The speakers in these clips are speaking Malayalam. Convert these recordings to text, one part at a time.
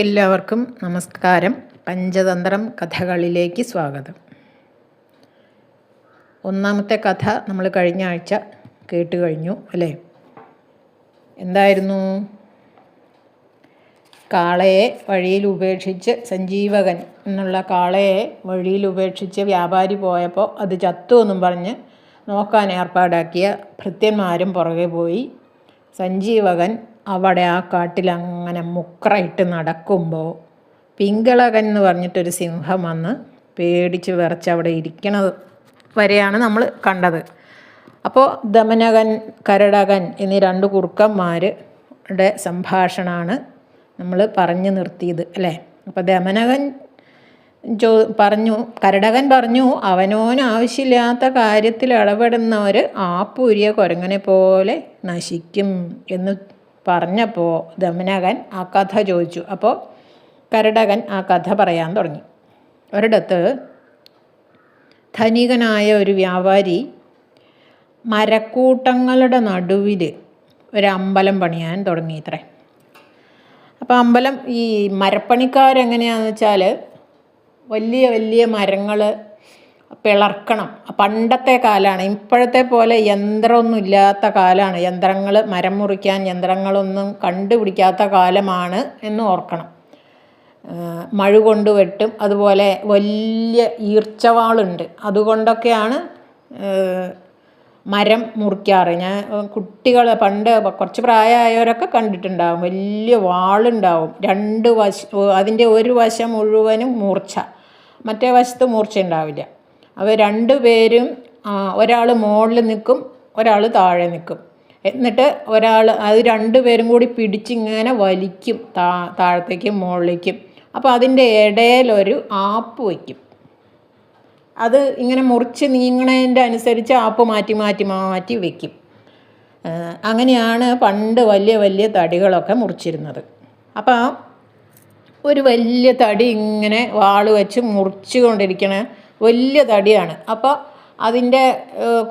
എല്ലാവർക്കും നമസ്കാരം. പഞ്ചതന്ത്രം കഥകളിലേക്ക് സ്വാഗതം. ഒന്നാമത്തെ കഥ നമ്മൾ കഴിഞ്ഞ ആഴ്ച കേട്ട് കഴിഞ്ഞു അല്ലേ? എന്തായിരുന്നു? കാളയെ വഴിയിൽ ഉപേക്ഷിച്ച്, സഞ്ജീവകൻ എന്നുള്ള കാളയെ വഴിയിൽ ഉപേക്ഷിച്ച് വ്യാപാരി പോയപ്പോൾ അത് ചത്തു എന്നും പറഞ്ഞ് നോക്കാൻ ഏർപ്പാടാക്കിയ ഭൃത്യന്മാരും പുറകെ പോയി. സഞ്ജീവകൻ അവിടെ ആ കാട്ടിൽ അങ്ങനെ മുക്രയിട്ട് നടക്കുമ്പോൾ പിങ്കളകൻ എന്ന് പറഞ്ഞിട്ടൊരു സിംഹം വന്ന് പേടിച്ച് വിറച്ച് അവിടെ ഇരിക്കണത് വരെയാണ് നമ്മൾ കണ്ടത്. അപ്പോൾ ദമനകൻ, കരടകൻ എന്നീ രണ്ട് കുറുക്കന്മാരുടെ സംഭാഷണമാണ് നമ്മൾ പറഞ്ഞു നിർത്തിയത് അല്ലേ? അപ്പോൾ ദമനകൻ കരടകൻ പറഞ്ഞു, അവനോനാവശ്യമില്ലാത്ത കാര്യത്തിൽ ഇടപെടുന്നവർ ആപ്പൂരിയ കുരങ്ങനെ പോലെ നശിക്കും എന്ന് പറഞ്ഞപ്പോൾ ദമനകൻ ആ കഥ ചോദിച്ചു. അപ്പോൾ കരടകൻ ആ കഥ പറയാൻ തുടങ്ങി. ഒരിടത്ത് ധനികനായ ഒരു വ്യാപാരി മരക്കൂട്ടങ്ങളുടെ നടുവിൽ ഒരമ്പലം പണിയാൻ തുടങ്ങിയിത്രേ. അപ്പോൾ അമ്പലം, ഈ മരപ്പണിക്കാരെങ്ങനെയാണെന്ന് വെച്ചാൽ വലിയ വലിയ മരങ്ങൾ പിളർക്കണം. പണ്ടത്തെ കാലമാണ്, ഇപ്പോഴത്തെ പോലെ യന്ത്രമൊന്നും ഇല്ലാത്ത കാലമാണ്. മരം മുറിക്കാൻ യന്ത്രങ്ങളൊന്നും കണ്ടുപിടിക്കാത്ത കാലമാണ് എന്ന് ഓർക്കണം. മഴ കൊണ്ട് വെട്ടും, അതുപോലെ വലിയ ഈർച്ചവാളുണ്ട്, അതുകൊണ്ടൊക്കെയാണ് മരം മുറിക്കാറ്. ഞാൻ പണ്ട് കുറച്ച് പ്രായമായവരൊക്കെ കണ്ടിട്ടുണ്ടാവും. വലിയ വാളുണ്ടാവും, അതിൻ്റെ ഒരു വശം മുഴുവനും മൂർച്ച, മറ്റേ വശത്ത് മൂർച്ച ഉണ്ടാവില്ല. അവർ രണ്ടുപേരും, ഒരാൾ മുകളിൽ നിൽക്കും, ഒരാൾ താഴെ നിൽക്കും. എന്നിട്ട് അത് രണ്ടുപേരും കൂടി പിടിച്ചിങ്ങനെ വലിക്കും താഴത്തേക്കും മുകളിലേക്കും. അപ്പോൾ അതിൻ്റെ ഇടയിലൊരു ആപ്പ് വയ്ക്കും. അത് ഇങ്ങനെ മുറിച്ച് നീങ്ങണതിൻ്റെ അനുസരിച്ച് ആപ്പ് മാറ്റി മാറ്റി മാറ്റി വയ്ക്കും. അങ്ങനെയാണ് പണ്ട് വലിയ വലിയ തടികളൊക്കെ മുറിച്ചിരുന്നത്. അപ്പോൾ ഒരു വലിയ തടി ഇങ്ങനെ വാൾ വെച്ച് മുറിച്ചു കൊണ്ടിരിക്കണ വലിയ തടിയാണ്. അപ്പോൾ അതിൻ്റെ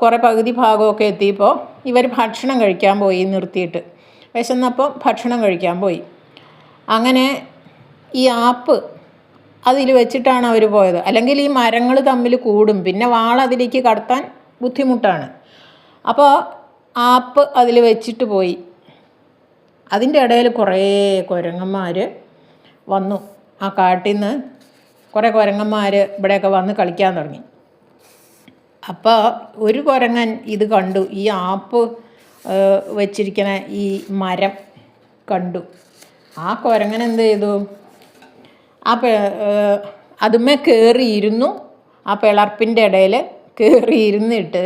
കുറേ പകുതി ഭാഗമൊക്കെ എത്തിയപ്പോൾ ഇവർ ഭക്ഷണം കഴിക്കാൻ പോയി, നിർത്തിയിട്ട് വിശന്നപ്പോൾ ഭക്ഷണം കഴിക്കാൻ പോയി. അങ്ങനെ ഈ ആപ്പ് അതിൽ വെച്ചിട്ടാണ് അവർ പോയത്. അല്ലെങ്കിൽ ഈ മരങ്ങൾ തമ്മിൽ കൂടും, പിന്നെ വാൾ അതിലേക്ക് കടത്താൻ ബുദ്ധിമുട്ടാണ്. അപ്പോൾ ആപ്പ് അതിൽ വെച്ചിട്ട് പോയി. അതിൻ്റെ ഇടയിൽ കുറേ കുരങ്ങന്മാർ വന്നു. ആ കാട്ടിൽ നിന്ന് കുറേ കുരങ്ങന്മാർ ഇവിടെയൊക്കെ വന്ന് കളിക്കാൻ തുടങ്ങി. അപ്പോൾ ഒരു കുരങ്ങൻ ഇത് കണ്ടു, ഈ ആപ്പ് വെച്ചിരിക്കണ ഈ മരം കണ്ടു. ആ കുരങ്ങൻ എന്ത് ചെയ്തു? അതുമേ കയറിയിരുന്നു. ആ പിളർപ്പിൻ്റെ ഇടയിൽ കയറിയിരുന്നിട്ട്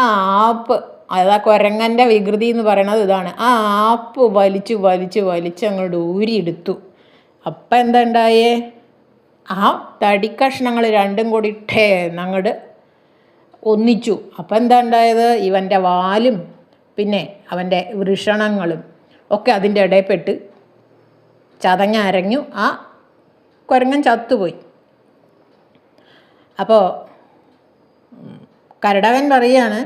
ആ ആപ്പ്, അതാ കുരങ്ങൻ്റെ വികൃതി എന്ന് പറയണത് ഇതാണ്. ആ ആപ്പ് വലിച്ച് വലിച്ച് വലിച്ച് അങ്ങോട്ട് ഊരിയെടുത്തു. അപ്പം എന്താ ഉണ്ടായേ? ആ തടിക്കഷ്ണങ്ങൾ രണ്ടും കൂടി അങ്ങോട്ട് ഒന്നിച്ചു. അപ്പം എന്താ ഉണ്ടായത്? ഇവൻ്റെ വാലും പിന്നെ അവൻ്റെ വൃഷണങ്ങളും ഒക്കെ അതിൻ്റെ ഇടയിൽപ്പെട്ട് ചതഞ്ഞരഞ്ഞു. ആ കുരങ്ങൻ ചത്തുപോയി. അപ്പോൾ കരടകൻ പറയാണ്,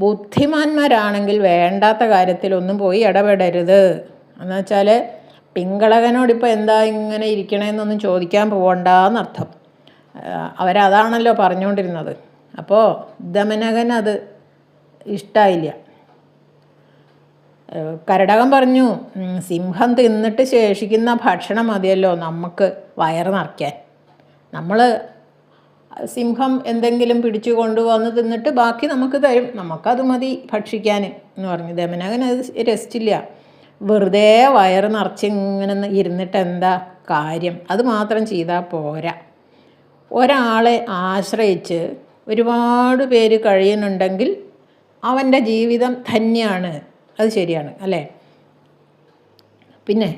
ബുദ്ധിമാന്മാരാണെങ്കിൽ വേണ്ടാത്ത കാര്യത്തിലൊന്നും പോയി ഇടപെടരുത്. എന്നുവെച്ചാൽ പിങ്കളകനോടിപ്പോൾ എന്താ ഇങ്ങനെ ഇരിക്കണമെന്നൊന്നും ചോദിക്കാൻ പോകണ്ടെന്നർത്ഥം. അവരതാണല്ലോ പറഞ്ഞുകൊണ്ടിരുന്നത്. അപ്പോൾ ദമനകൻ അത് ഇഷ്ടമായില്ല. കരടകൻ പറഞ്ഞു, സിംഹം തിന്നിട്ട് ശേഷിക്കുന്ന ഭക്ഷണം മതിയല്ലോ നമുക്ക് വയറ് നിറയ്ക്കാൻ. സിംഹം എന്തെങ്കിലും പിടിച്ചു കൊണ്ടുവന്ന് തിന്നിട്ട് ബാക്കി നമുക്ക് തരും, നമുക്കത് മതി ഭക്ഷിക്കാൻ എന്ന് പറഞ്ഞു. ദമനകൻ അത് രസിച്ചില്ല. വെറുതെ വയറ് നിറച്ചിങ്ങനെ ഇരുന്നിട്ട് എന്താ കാര്യം? അത് മാത്രം ചെയ്താൽ പോരാ. ഒരാളെ ആശ്രയിച്ച് ഒരുപാട് പേര് കഴിയുന്നുണ്ടെങ്കിൽ അവൻ്റെ ജീവിതം ധന്യമാണ്. അത് ശരിയാണ് അല്ലേ? പിന്നെ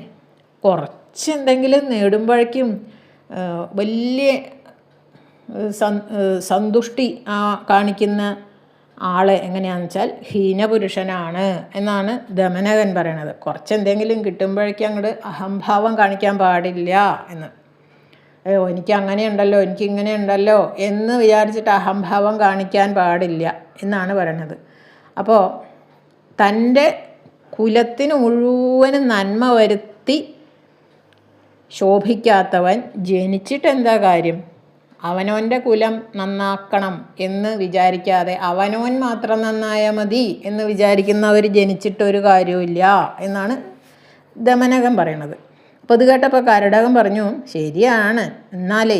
കുറച്ചെന്തെങ്കിലും നേടുമ്പോഴേക്കും വലിയ സന്തുഷ്ടി കാണിക്കുന്ന ആളെ എങ്ങനെയാണെന്ന് വെച്ചാൽ ഹീനപുരുഷനാണ് എന്നാണ് ദമനകൻ പറയണത്. കുറച്ചെന്തെങ്കിലും കിട്ടുമ്പോഴേക്കും അങ്ങോട്ട് അഹംഭാവം കാണിക്കാൻ പാടില്ല എന്ന്. എനിക്ക് അങ്ങനെയുണ്ടല്ലോ, എനിക്കിങ്ങനെ ഉണ്ടല്ലോ എന്ന് വിചാരിച്ചിട്ട് അഹംഭാവം കാണിക്കാൻ പാടില്ല എന്നാണ് പറയണത്. അപ്പോൾ തൻ്റെ കുലത്തിന് മുഴുവനും നന്മ വരുത്തി ശോഭിക്കാത്തവൻ ജനിച്ചിട്ടെന്താ കാര്യം? അവനവൻ്റെ കുലം നന്നാക്കണം എന്ന് വിചാരിക്കാതെ അവനവൻ മാത്രം നന്നായാൽ മതി എന്ന് വിചാരിക്കുന്നവർ ജനിച്ചിട്ടൊരു കാര്യമില്ല എന്നാണ് ദമനകൻ പറയണത്. അപ്പോൾ ഇത് കേട്ടപ്പോൾ കരടകൻ പറഞ്ഞു, ശരിയാണ്, എന്നാലേ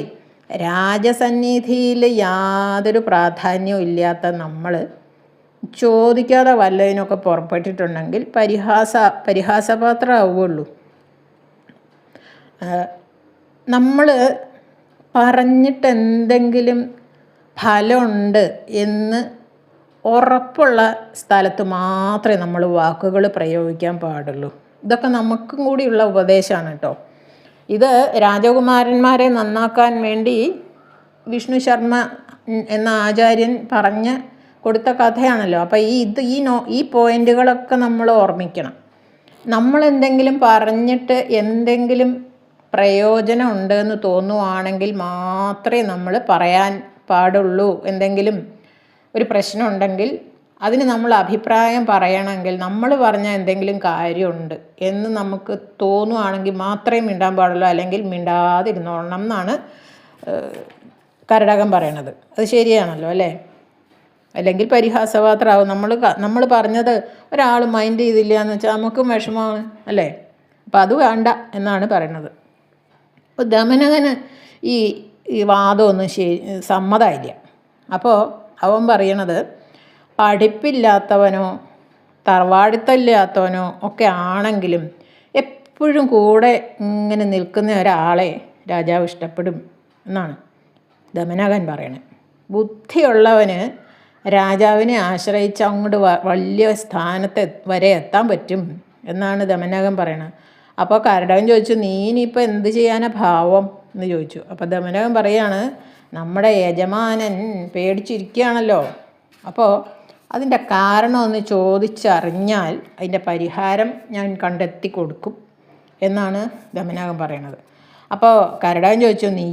രാജസന്നിധിയിൽ യാതൊരു പ്രാധാന്യവും ഇല്ലാത്ത നമ്മൾ ചോദിക്കാതെ വല്ലതിനൊക്കെ പുറപ്പെട്ടിട്ടുണ്ടെങ്കിൽ പരിഹാസപാത്രമാവുള്ളൂ. നമ്മൾ പറഞ്ഞിട്ട് എന്തെങ്കിലും ഫലമുണ്ട് എന്ന് ഉറപ്പുള്ള സ്ഥലത്ത് മാത്രമേ നമ്മൾ വാക്കുകൾ പ്രയോഗിക്കാൻ പാടുള്ളൂ. ഇതൊക്കെ നമുക്കും കൂടിയുള്ള ഉപദേശമാണ് കേട്ടോ. ഇത് രാജകുമാരന്മാരെ നന്നാക്കാൻ വേണ്ടി വിഷ്ണു ശർമ്മ എന്ന ആചാര്യൻ പറഞ്ഞ് കൊടുത്ത കഥയാണല്ലോ. അപ്പോൾ ഈ പോയിന്റുകളൊക്കെ നമ്മൾ ഓർമ്മിക്കണം. നമ്മളെന്തെങ്കിലും പറഞ്ഞിട്ട് എന്തെങ്കിലും പ്രയോജനം ഉണ്ടെന്ന് തോന്നുവാണെങ്കിൽ മാത്രമേ നമ്മൾ പറയാൻ പാടുള്ളൂ. എന്തെങ്കിലും ഒരു പ്രശ്നം ഉണ്ടെങ്കിൽ അതിന് നമ്മൾ അഭിപ്രായം പറയണമെങ്കിൽ നമ്മൾ പറഞ്ഞാൽ എന്തെങ്കിലും കാര്യമുണ്ട് എന്ന് നമുക്ക് തോന്നുവാണെങ്കിൽ മാത്രമേ മിണ്ടാൻ പാടുള്ളൂ, അല്ലെങ്കിൽ മിണ്ടാതിരുന്നോളണം എന്നാണ് കരടകൻ പറയണത്. അത് ശരിയാണല്ലോ അല്ലേ? അല്ലെങ്കിൽ പരിഹാസപാത്രമാവും. നമ്മൾ പറഞ്ഞത് ഒരാൾ മൈൻഡ് ചെയ്തില്ല എന്ന് വെച്ചാൽ നമുക്കും വിഷമമാണ് അല്ലേ? അപ്പം അത് വേണ്ട എന്നാണ് പറയണത്. അപ്പോൾ ദമനകന് ഈ വാദമൊന്നും സമ്മതമായില്ല. അപ്പോൾ അവൻ പറയണത്, പഠിപ്പില്ലാത്തവനോ തറവാടിത്തമില്ലാത്തവനോ ഒക്കെ ആണെങ്കിലും എപ്പോഴും കൂടെ ഇങ്ങനെ നിൽക്കുന്ന ഒരാളെ രാജാവ് ഇഷ്ടപ്പെടും എന്നാണ് ദമനകൻ പറയണത്. ബുദ്ധിയുള്ളവന് രാജാവിനെ ആശ്രയിച്ച് അങ്ങോട്ട് വലിയ സ്ഥാനത്ത് വരെ എത്താൻ പറ്റും എന്നാണ് ദമനകൻ പറയണത്. അപ്പോൾ കരടകൻ ചോദിച്ചു, നീ ഇനിയിപ്പോൾ എന്ത് ചെയ്യാനാ ഭാവം എന്ന് ചോദിച്ചു. അപ്പോൾ ദമനകൻ പറയാണ്, നമ്മുടെ യജമാനൻ പേടിച്ചിരിക്കുകയാണല്ലോ, അപ്പോൾ അതിൻ്റെ കാരണം ഒന്ന് ചോദിച്ചറിഞ്ഞാൽ അതിൻ്റെ പരിഹാരം ഞാൻ കണ്ടെത്തി കൊടുക്കും എന്നാണ് ദമനകൻ പറയണത്. അപ്പോൾ കരടകൻ ചോദിച്ചു, നീ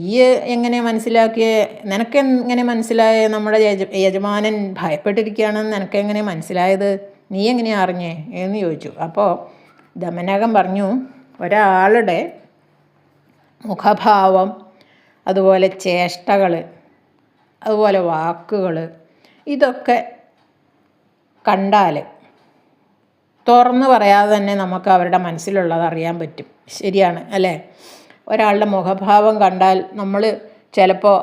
എങ്ങനെ മനസ്സിലാക്കിയേ? നിനക്ക് എങ്ങനെ മനസ്സിലായേ നമ്മുടെ യജമാനൻ ഭയപ്പെട്ടിരിക്കുകയാണെന്ന് നിനക്കെങ്ങനെ മനസ്സിലായത്? നീ എങ്ങനെയാണ് അറിഞ്ഞേ എന്ന് ചോദിച്ചു. അപ്പോൾ ദമനകൻ പറഞ്ഞു, ഒരാളുടെ മുഖഭാവം, അതുപോലെ ചേഷ്ടകൾ, അതുപോലെ വാക്കുകൾ, ഇതൊക്കെ കണ്ടാൽ തുറന്ന് പറയാതെ തന്നെ നമുക്ക് അവരുടെ മനസ്സിലുള്ളത് അറിയാൻ പറ്റും. ശരിയാണ് അല്ലേ? ഒരാളുടെ മുഖഭാവം കണ്ടാൽ നമ്മൾ ചിലപ്പോൾ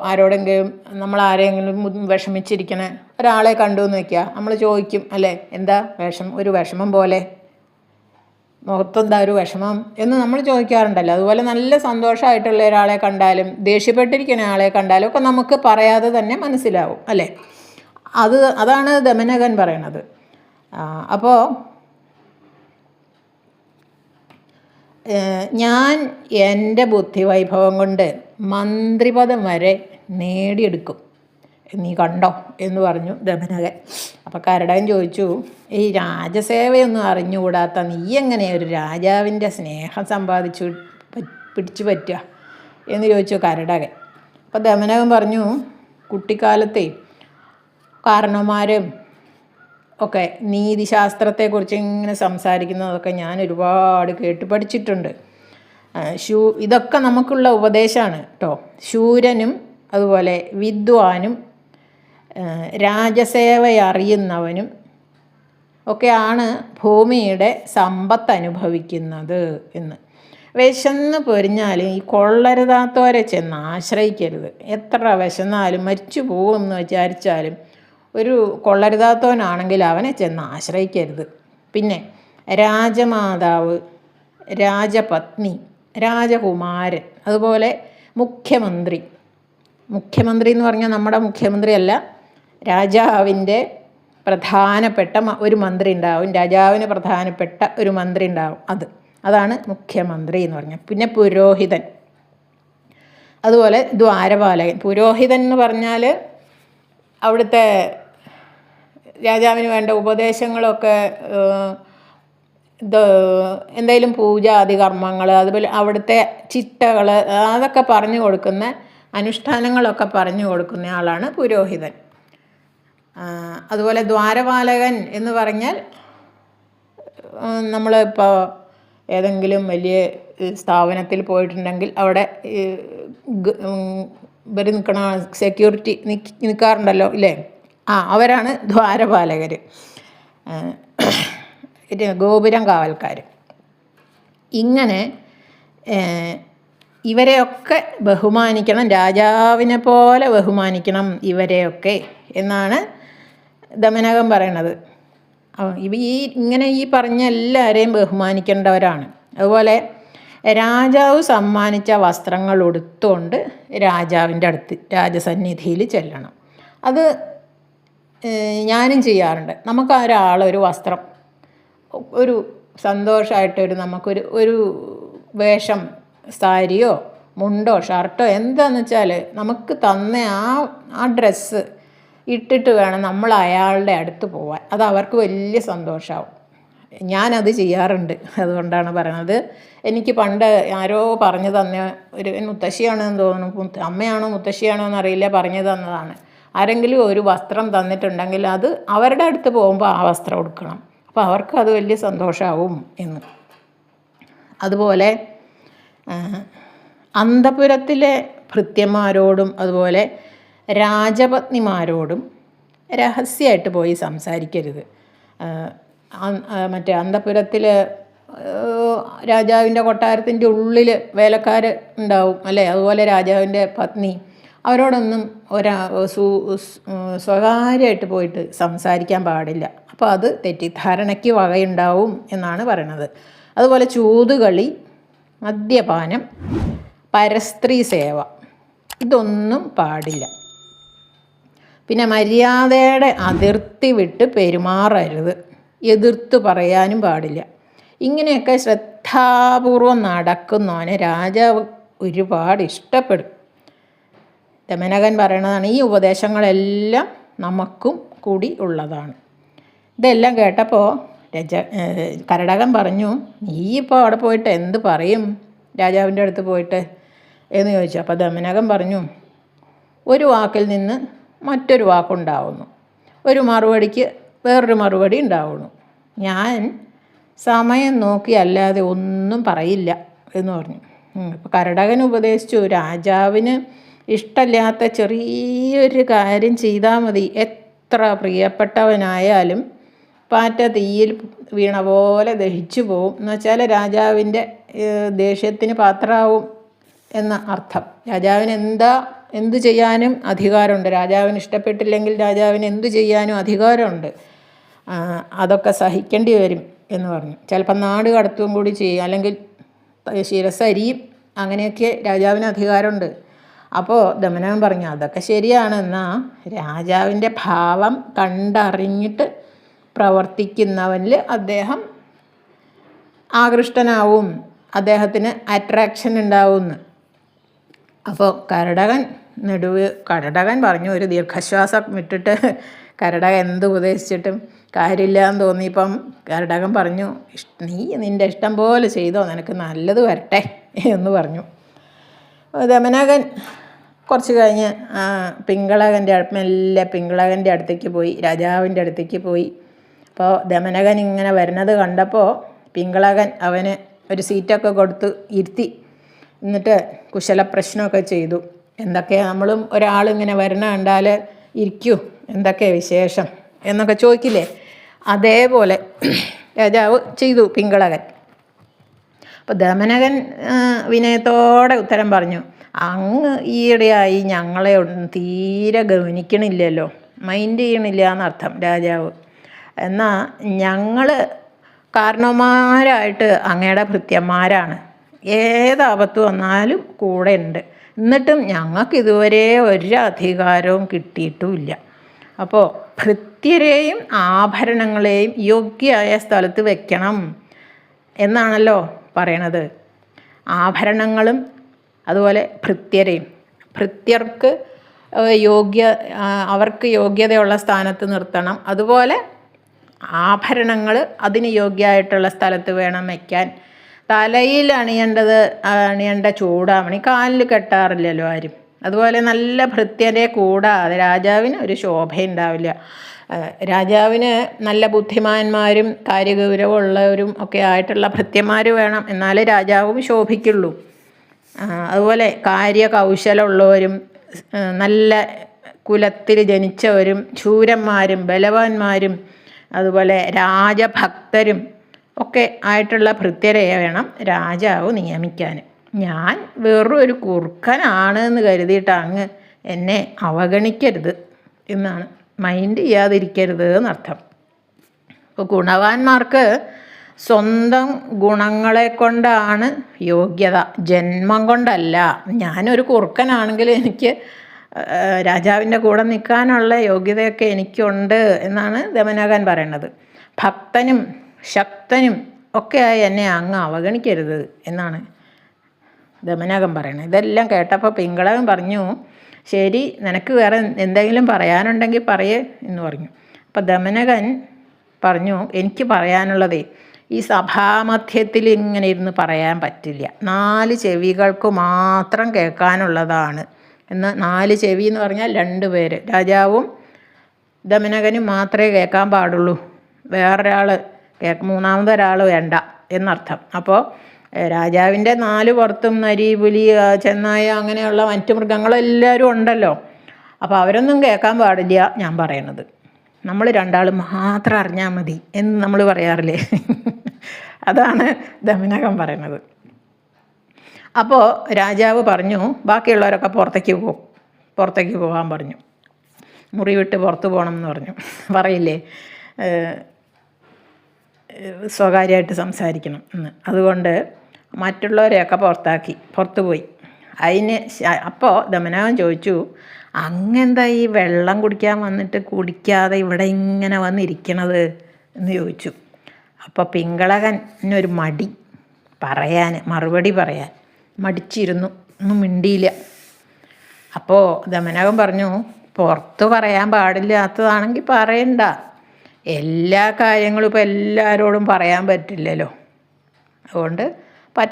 ആരെങ്കിലും വിഷമിച്ചിരിക്കണ ഒരാളെ കണ്ടു എന്ന് വയ്ക്കുക, നമ്മൾ ചോദിക്കും അല്ലേ, എന്താ ഒരു വിഷമം പോലെ, മുഖത്തെന്താ ഒരു വിഷമം എന്ന് നമ്മൾ ചോദിക്കാറുണ്ടല്ലോ. അതുപോലെ നല്ല സന്തോഷമായിട്ടുള്ള ഒരാളെ കണ്ടാലും ദേഷ്യപ്പെട്ടിരിക്കുന്ന ആളെ കണ്ടാലും ഒക്കെ നമുക്ക് പറയാതെ തന്നെ മനസ്സിലാവും അല്ലേ? അതാണ് ദമനകൻ പറയണത്. അപ്പോൾ ഞാൻ എൻ്റെ ബുദ്ധിവൈഭവം കൊണ്ട് മന്ത്രിപദം വരെ നേടിയെടുക്കും, നീ കണ്ടോ എന്ന് പറഞ്ഞു ദമനകൻ. അപ്പോൾ കരടകൻ ചോദിച്ചു, ഈ രാജസേവയൊന്നും അറിഞ്ഞുകൂടാത്ത നീ എങ്ങനെ ഒരു രാജാവിൻ്റെ സ്നേഹം പിടിച്ചു പറ്റുക എന്ന് ചോദിച്ചു കരടകൻ. അപ്പോൾ ദമനകൻ പറഞ്ഞു, കുട്ടിക്കാലത്തെ കാരണവന്മാരും ഒക്കെ നീതിശാസ്ത്രത്തെക്കുറിച്ച് ഇങ്ങനെ സംസാരിക്കുന്നതൊക്കെ ഞാൻ ഒരുപാട് കേട്ട് പഠിച്ചിട്ടുണ്ട്. ഇതൊക്കെ നമുക്കുള്ള ഉപദേശമാണ് കേട്ടോ. ശൂരനും അതുപോലെ വിദ്വാനും രാജസേവയറിയുന്നവനും ഒക്കെയാണ് ഭൂമിയുടെ സമ്പത്ത് അനുഭവിക്കുന്നത് എന്ന്. വിശന്ന് പൊരിഞ്ഞാൽ ഈ കൊള്ളരുതാത്തവരെ ചെന്ന് ആശ്രയിക്കരുത്. എത്ര വിശന്നാലും മരിച്ചു പോകുമെന്ന് വിചാരിച്ചാലും ഒരു കൊള്ളരുതാത്തവനാണെങ്കിൽ അവനെ ചെന്ന് ആശ്രയിക്കരുത്. പിന്നെ രാജമാതാവ്, രാജപത്നി, രാജകുമാരൻ, അതുപോലെ മുഖ്യമന്ത്രി എന്ന് പറഞ്ഞാൽ നമ്മുടെ മുഖ്യമന്ത്രിയല്ല, രാജാവിൻ്റെ പ്രധാനപ്പെട്ട ഒരു മന്ത്രി ഉണ്ടാവും, രാജാവിന് പ്രധാനപ്പെട്ട ഒരു മന്ത്രി ഉണ്ടാവും, അതാണ് മുഖ്യമന്ത്രി എന്ന് പറഞ്ഞാൽ. പിന്നെ പുരോഹിതൻ, അതുപോലെ ദ്വാരപാലകൻ. പുരോഹിതൻ എന്ന് പറഞ്ഞാൽ അവിടുത്തെ രാജാവിന് വേണ്ട ഉപദേശങ്ങളൊക്കെ, എന്തെങ്കിലും പൂജാതി കർമ്മങ്ങൾ, അതുപോലെ അവിടുത്തെ ചിട്ടകൾ, അതൊക്കെ പറഞ്ഞു കൊടുക്കുന്ന, അനുഷ്ഠാനങ്ങളൊക്കെ പറഞ്ഞു കൊടുക്കുന്ന ആളാണ് പുരോഹിതൻ. അതുപോലെ ദ്വാരപാലകൻ എന്ന് പറഞ്ഞാൽ നമ്മളിപ്പോൾ ഏതെങ്കിലും വലിയ സ്ഥാപനത്തിൽ പോയിട്ടുണ്ടെങ്കിൽ അവിടെ ഇവർ നിൽക്കണ സെക്യൂരിറ്റി നിൽക്കാറുണ്ടല്ലോ ഇല്ലേ, അവരാണ് ദ്വാരപാലകർ, ഗോപുരം കാവൽക്കാർ. ഇങ്ങനെ ഇവരെയൊക്കെ ബഹുമാനിക്കണം, രാജാവിനെ പോലെ ബഹുമാനിക്കണം ഇവരെയൊക്കെ എന്നാണ് ദമനകൻ പറയണത്. ഇങ്ങനെ ഈ പറഞ്ഞ എല്ലാവരെയും ബഹുമാനിക്കേണ്ടവരാണ്. അതുപോലെ രാജാവ് സമ്മാനിച്ച വസ്ത്രങ്ങൾ ഉടുത്തുകൊണ്ട് രാജാവിൻ്റെ അടുത്ത് രാജസന്നിധിയിൽ ചെല്ലണം. അത് ഞാനും ചെയ്യാറുണ്ട്. നമുക്ക് ഒരാളൊരു വസ്ത്രം, ഒരു സന്തോഷമായിട്ടൊരു നമുക്കൊരു വേഷം, സാരിയോ മുണ്ടോ ഷർട്ടോ എന്താണെന്ന് വെച്ചാൽ നമുക്ക് തന്ന ആ ഡ്രസ്സ് ഇട്ടിട്ട് വേണം നമ്മൾ അയാളുടെ അടുത്ത് പോവാൻ. അത് അവർക്ക് വലിയ സന്തോഷമാവും. ഞാനത് ചെയ്യാറുണ്ട്. അതുകൊണ്ടാണ് പറയണത്. എനിക്ക് പണ്ട് ആരോ പറഞ്ഞു തന്ന ഒരു മുത്തശ്ശിയാണെന്ന് തോന്നുന്നു, അമ്മയാണോ മുത്തശ്ശിയാണോ എന്നറിയില്ല, പറഞ്ഞു തന്നതാണ്. ആരെങ്കിലും ഒരു വസ്ത്രം തന്നിട്ടുണ്ടെങ്കിൽ അത് അവരുടെ അടുത്ത് പോകുമ്പോൾ ആ വസ്ത്രം കൊടുക്കണം. അപ്പോൾ അവർക്ക് അത് വലിയ സന്തോഷമാവും എന്ന്. അതുപോലെ അന്തഃപുരത്തിലെ ഭൃത്യന്മാരോടും അതുപോലെ രാജപത്നിമാരോടും രഹസ്യമായിട്ട് പോയി സംസാരിക്കരുത്. മറ്റേ അന്തഃപുരത്തിൽ രാജാവിൻ്റെ കൊട്ടാരത്തിൻ്റെ ഉള്ളിൽ വേലക്കാർ ഉണ്ടാവും അല്ലേ, അതുപോലെ രാജാവിൻ്റെ പത്നി, അവരോടൊന്നും സ്വകാര്യമായിട്ട് പോയിട്ട് സംസാരിക്കാൻ പാടില്ല. അപ്പോൾ അത് തെറ്റിദ്ധാരണയ്ക്ക് വകയുണ്ടാവും എന്നാണ് പറയണത്. അതുപോലെ ചൂതുകളി, മദ്യപാനം, പരസ്ത്രീ സേവ, ഇതൊന്നും പാടില്ല. പിന്നെ മര്യാദയുടെ അതിർത്തി വിട്ട് പെരുമാറരുത്, എതിർത്ത് പറയാനും പാടില്ല. ഇങ്ങനെയൊക്കെ ശ്രദ്ധാപൂർവം നടക്കുന്നവനെ രാജാവ് ഒരുപാട് ഇഷ്ടപ്പെടും. ദമനകൻ പറയണതാണ്. ഈ ഉപദേശങ്ങളെല്ലാം നമുക്കും കൂടി ഉള്ളതാണ്. ഇതെല്ലാം കേട്ടപ്പോൾ കരടകൻ പറഞ്ഞു, നീ ഇപ്പോൾ അവിടെ പോയിട്ട് എന്ത് പറയും രാജാവിൻ്റെ അടുത്ത് പോയിട്ട് എന്ന് ചോദിച്ചു. അപ്പോൾ ദമനകൻ പറഞ്ഞു, ഒരു വാക്കിൽ നിന്ന് മറ്റൊരു വാക്കുണ്ടാവുന്നു, ഒരു മറുപടിക്ക് വേറൊരു മറുപടി ഉണ്ടാവുന്നു. ഞാൻ സമയം നോക്കി അല്ലാതെ ഒന്നും പറയില്ല എന്ന് പറഞ്ഞു. അപ്പോൾ കരടകൻ ഉപദേശിച്ചു, രാജാവിന് ഇഷ്ടമില്ലാത്ത ചെറിയൊരു കാര്യം ചെയ്താൽ മതി, എത്ര പ്രിയപ്പെട്ടവനായാലും പാറ്റ തീയിൽ വീണ പോലെ ദഹിച്ചു പോവും എന്ന് വെച്ചാൽ രാജാവിൻ്റെ ദേഷ്യത്തിന് പാത്രമാവും എന്ന അർത്ഥം. രാജാവിന് എന്തു ചെയ്യാനും അധികാരമുണ്ട്. രാജാവിന് ഇഷ്ടപ്പെട്ടില്ലെങ്കിൽ രാജാവിന് എന്തു ചെയ്യാനും അധികാരമുണ്ട്. അതൊക്കെ സഹിക്കേണ്ടി വരും എന്ന് പറഞ്ഞു. ചിലപ്പോൾ നാട് കടത്തുകയും കൂടി ചെയ്യും, അല്ലെങ്കിൽ ശിരസ്സരിയും, അങ്ങനെയൊക്കെ രാജാവിന് അധികാരമുണ്ട്. അപ്പോൾ ദമനകൻ പറഞ്ഞു, അതൊക്കെ ശരിയാണ്, എന്നാൽ രാജാവിൻ്റെ ഭാവം കണ്ടറിഞ്ഞിട്ട് പ്രവർത്തിക്കുന്നവനിൽ അദ്ദേഹം ആകൃഷ്ടനാവും, അദ്ദേഹത്തിന് അട്രാക്ഷൻ ഉണ്ടാവുമെന്ന്. അപ്പോൾ കരടകൻ പറഞ്ഞു, ഒരു ദീർഘശ്വാസം വിട്ടിട്ട് കരടകൻ എന്ത് ഉപദേശിച്ചിട്ടും കാര്യമില്ല എന്ന് തോന്നിയപ്പം കരടകൻ പറഞ്ഞു, നീ നിൻ്റെ ഇഷ്ടം പോലെ ചെയ്തോ, നിനക്ക് നല്ലത് വരട്ടെ എന്ന് പറഞ്ഞു. ദമനകൻ കുറച്ച് കഴിഞ്ഞ് പിങ്കളകൻ്റെ അടുത്തേക്ക് പോയി, രാജാവിൻ്റെ അടുത്തേക്ക് പോയി. അപ്പോൾ ദമനകൻ ഇങ്ങനെ വരുന്നത് കണ്ടപ്പോൾ പിങ്കളകൻ അവന് ഒരു സീറ്റൊക്കെ കൊടുത്ത് ഇരുത്തി, എന്നിട്ട് കുശലപ്രശ്നമൊക്കെ ചെയ്തു. എന്തൊക്കെയാണ് നമ്മളും ഒരാളിങ്ങനെ വരണ കണ്ടാൽ ഇരിക്കൂ, എന്തൊക്കെ വിശേഷം എന്നൊക്കെ ചോദിക്കില്ലേ, അതേപോലെ രാജാവ് ചെയ്തു പിങ്കളകൻ. അപ്പോൾ ദമനകൻ വിനയത്തോടെ ഉത്തരം പറഞ്ഞു, അങ്ങ് ഈയിടെയായി ഞങ്ങളെ തീരെ ഗവനിക്കണില്ലല്ലോ, മൈൻഡ് ചെയ്യണില്ല എന്നർത്ഥം രാജാവ്. എന്നാൽ ഞങ്ങൾ കാരണവന്മാരായിട്ട് അങ്ങയുടെ ഭൃത്യന്മാരാണ്, ഏതാപത്ത് വന്നാലും കൂടെ ഉണ്ട്, എന്നിട്ടും ഞങ്ങൾക്ക് ഇതുവരെ ഒരു അധികാരവും കിട്ടിയിട്ടുമില്ല. അപ്പോൾ ഭൃത്യരെയും ആഭരണങ്ങളെയും യോഗ്യമായ സ്ഥലത്ത് വെക്കണം എന്നാണല്ലോ പറയണത്. ആഭരണങ്ങളും അതുപോലെ ഭൃത്യർക്ക് അവർക്ക് യോഗ്യതയുള്ള സ്ഥാനത്ത് നിർത്തണം. അതുപോലെ ആഭരണങ്ങൾ അതിന് യോഗ്യമായിട്ടുള്ള സ്ഥലത്ത് വേണം വയ്ക്കാൻ. തലയിൽ അണിയേണ്ട ചൂടാമണി കാലിൽ കെട്ടാറില്ലല്ലോ ആരും, അതുപോലെ നല്ല ഭൃത്യരെ കൂടാതെ രാജാവിന് ഒരു ശോഭയുണ്ടാവില്ല. രാജാവിന് നല്ല ബുദ്ധിമാന്മാരും കാര്യഗൗരവമുള്ളവരും ഒക്കെ ആയിട്ടുള്ള ഭൃത്യന്മാർ വേണം, എന്നാലേ രാജാവും ശോഭിക്കുള്ളൂ. അതുപോലെ കാര്യകൗശലമുള്ളവരും നല്ല കുലത്തിൽ ജനിച്ചവരും ശൂരന്മാരും ബലവാന്മാരും അതുപോലെ രാജഭക്തരും ഒക്കെ ആയിട്ടുള്ള ഭൃത്യരെ വേണം രാജാവ് നിയമിക്കാൻ. ഞാൻ വെറും ഒരു കുറുക്കനാണ് എന്ന് കരുതിയിട്ട് അങ്ങ് എന്നെ അവഗണിക്കരുത് എന്നാണ്, മൈൻഡ് ചെയ്യാതിരിക്കരുത് എന്നർത്ഥം. ഇപ്പോൾ ഗുണവാന്മാർക്ക് സ്വന്തം ഗുണങ്ങളെ കൊണ്ടാണ് യോഗ്യത, ജന്മം കൊണ്ടല്ല. ഞാനൊരു കുറുക്കനാണെങ്കിൽ എനിക്ക് രാജാവിൻ്റെ കൂടെ നിൽക്കാനുള്ള യോഗ്യതയൊക്കെ എനിക്കുണ്ട് എന്നാണ് ദമനകൻ പറയണത്. ഭക്തനും ശക്തനും ഒക്കെയായി എന്നെ അങ്ങ് അവഗണിക്കരുത് എന്നാണ് ദമനകൻ പറയണത്. ഇതെല്ലാം കേട്ടപ്പോൾ പിങ്കളവൻ പറഞ്ഞു, ശരി, നിനക്ക് വേറെ എന്തെങ്കിലും പറയാനുണ്ടെങ്കിൽ പറയേ എന്ന് പറഞ്ഞു. അപ്പോൾ ദമനകൻ പറഞ്ഞു, എനിക്ക് പറയാനുള്ളതേ ഈ സഭാമധ്യത്തിൽ ഇങ്ങനെ ഇരുന്ന് പറയാൻ പറ്റില്ല, 4 ചെവികൾക്ക് മാത്രം കേൾക്കാനുള്ളതാണ് എന്ന്. 4 ചെവി എന്ന് പറഞ്ഞാൽ 2 പേര്, രാജാവും ദമനകനും മാത്രമേ കേൾക്കാൻ പാടുള്ളൂ, വേറൊരാൾ മൂന്നാമതൊരാൾ വേണ്ട എന്നർത്ഥം. അപ്പോൾ രാജാവിൻ്റെ 4 പുറത്തും നരി, പുലി, ചെന്നായ അങ്ങനെയുള്ള മറ്റു മൃഗങ്ങളെല്ലാവരും ഉണ്ടല്ലോ, അപ്പോൾ അവരൊന്നും കേൾക്കാൻ പാടില്ല ഞാൻ പറയണത്. നമ്മൾ 2 മാത്രം അറിഞ്ഞാൽ മതി എന്ന് നമ്മൾ പറയാറില്ലേ, അതാണ് ദമനകൻ പറയണത്. അപ്പോൾ രാജാവ് പറഞ്ഞു, ബാക്കിയുള്ളവരൊക്കെ പുറത്തേക്ക് പോകാൻ പറഞ്ഞു, മുറി വിട്ട് പുറത്ത് പോകണം എന്ന് പറഞ്ഞു. പറയില്ലേ സ്വകാര്യമായിട്ട് സംസാരിക്കണം എന്ന്. അതുകൊണ്ട് മറ്റുള്ളവരെയൊക്കെ പുറത്തു പോയി. അപ്പോൾ ദമനകൻ ചോദിച്ചു, അങ്ങെന്താ ഈ വെള്ളം കുടിക്കാൻ വന്നിട്ട് കുടിക്കാതെ ഇവിടെ ഇങ്ങനെ വന്നിരിക്കണത് എന്ന് ചോദിച്ചു. അപ്പോൾ പിങ്കളകനൊരു മടി മറുപടി പറയാൻ മടിച്ചിരുന്നു, ഒന്നും മിണ്ടിയില്ല. അപ്പോൾ ദമനകൻ പറഞ്ഞു, പുറത്ത് പറയാൻ പാടില്ലാത്തതാണെങ്കിൽ പറയണ്ട, എല്ലാ കാര്യങ്ങളും ഇപ്പോൾ എല്ലാവരോടും പറയാൻ പറ്റില്ലല്ലോ, അതുകൊണ്ട്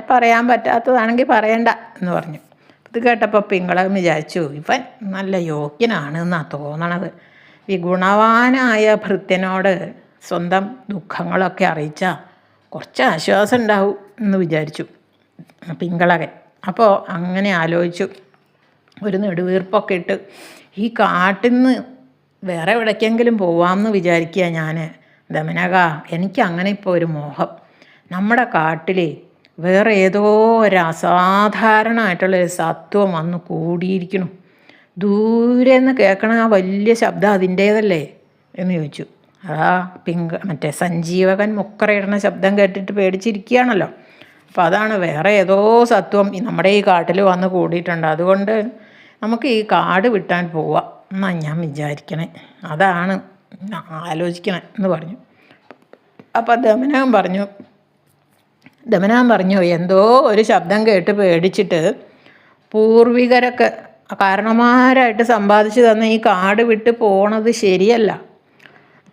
പറയാൻ പറ്റാത്തതാണെങ്കിൽ പറയണ്ട എന്ന് പറഞ്ഞു. ഇത് കേട്ടപ്പോൾ പിങ്കളകൻ വിചാരിച്ചു, ഇവൻ നല്ല യോഗ്യനാണ് എന്നാണ് തോന്നണത്. ഈ ഗുണവാനായ ഭൃത്യനോട് സ്വന്തം ദുഃഖങ്ങളൊക്കെ അറിയിച്ചാൽ കുറച്ച് ആശ്വാസം ഉണ്ടാവും എന്ന് വിചാരിച്ചു പിങ്കളകൻ. അപ്പോൾ അങ്ങനെ ആലോചിച്ചു, ഒരു നെടുവീർപ്പൊക്കെ ഇട്ട് ഈ കാട്ടിൽ നിന്ന് വേറെ എവിടേക്കെങ്കിലും പോവാമെന്ന് വിചാരിക്കുക ഞാൻ. ദമനക, എനിക്ക് അങ്ങനെ ഇപ്പോൾ ഒരു മോഹം, നമ്മുടെ കാട്ടിൽ വേറെ ഏതോ ഒരു അസാധാരണമായിട്ടുള്ളൊരു സത്വം വന്ന് കൂടിയിരിക്കണം, ദൂരെ നിന്ന് കേൾക്കണ ആ വലിയ ശബ്ദം അതിൻ്റേതല്ലേ എന്ന് ചോദിച്ചു. മറ്റേ സഞ്ജീവകൻ മുക്കറയിടുന്ന ശബ്ദം കേട്ടിട്ട് പേടിച്ചിരിക്കുകയാണല്ലോ. അപ്പോൾ അതാണ്, വേറെ ഏതോ സത്വം നമ്മുടെ ഈ കാട്ടിൽ വന്ന് കൂടിയിട്ടുണ്ട്, അതുകൊണ്ട് നമുക്ക് ഈ കാട് വിട്ടാൻ പോവാം എന്നാണ് ഞാൻ വിചാരിക്കണേ, അതാണ് ആലോചിക്കണേ എന്ന് പറഞ്ഞു. അപ്പോൾ ദമനകൻ പറഞ്ഞു എന്തോ ഒരു ശബ്ദം കേട്ട് പേടിച്ചിട്ട് പൂർവികരൊക്കെ കാരണന്മാരായിട്ട് സമ്പാദിച്ചു തന്ന ഈ കാട് വിട്ട് പോണത് ശരിയല്ല.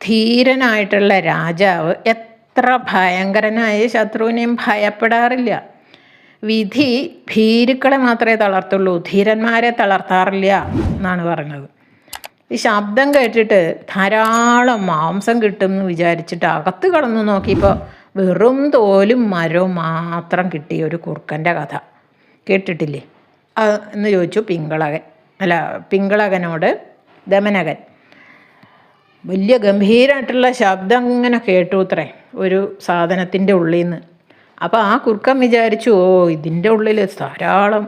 ധീരനായിട്ടുള്ള രാജാവ് എത്ര ഭയങ്കരനായ ശത്രുവിനെയും ഭയപ്പെടാറില്ല. വിധി ഭീരുക്കളെ മാത്രമേ തളർത്തുള്ളൂ, ധീരന്മാരെ തളർത്താറില്ല എന്നാണ് പറഞ്ഞത്. ഈ ശബ്ദം കേട്ടിട്ട് ധാരാളം മാംസം കിട്ടും എന്ന് വിചാരിച്ചിട്ട് അകത്ത് കടന്നു നോക്കിയപ്പോൾ വെറും തോലും മരവും മാത്രം കിട്ടിയ ഒരു കുറുക്കൻ്റെ കഥ കേട്ടിട്ടില്ലേ എന്ന് ചോദിച്ചു പിങ്കളകനോട് ദമനകൻ. വലിയ ഗംഭീരമായിട്ടുള്ള ശബ്ദം ഇങ്ങനെ കേട്ടു അത്രേ ഒരു സാധനത്തിൻ്റെ ഉള്ളിൽ നിന്ന്. അപ്പോൾ ആ കുറുക്കൻ വിചാരിച്ചു, ഇതിൻ്റെ ഉള്ളിൽ ധാരാളം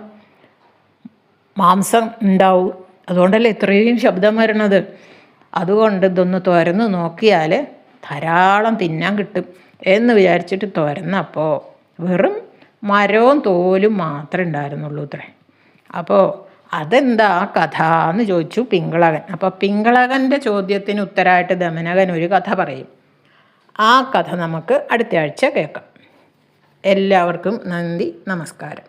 മാംസം ഉണ്ടാവും, അതുകൊണ്ടല്ലേ ഇത്രയും ശബ്ദം വരണത്, അതുകൊണ്ട് ഇതൊന്ന് തുറന്ന് നോക്കിയാൽ ധാരാളം തിന്നാൻ കിട്ടും എന്ന് വിചാരിച്ചിട്ട് തുറന്നപ്പോൾ വെറും മരവും തോലും മാത്രമേ ഉണ്ടായിരുന്നുള്ളൂ അത്രേ. അപ്പോൾ അതെന്താ കഥ എന്ന് ചോദിച്ചു പിങ്കളകൻ. അപ്പോൾ പിങ്കളകൻ്റെ ചോദ്യത്തിന് ഉത്തരമായിട്ട് ദമനകൻ ഒരു കഥ പറയും. ആ കഥ നമുക്ക് അടുത്ത ആഴ്ച കേൾക്കാം. എല്ലാവർക്കും നന്ദി, നമസ്കാരം.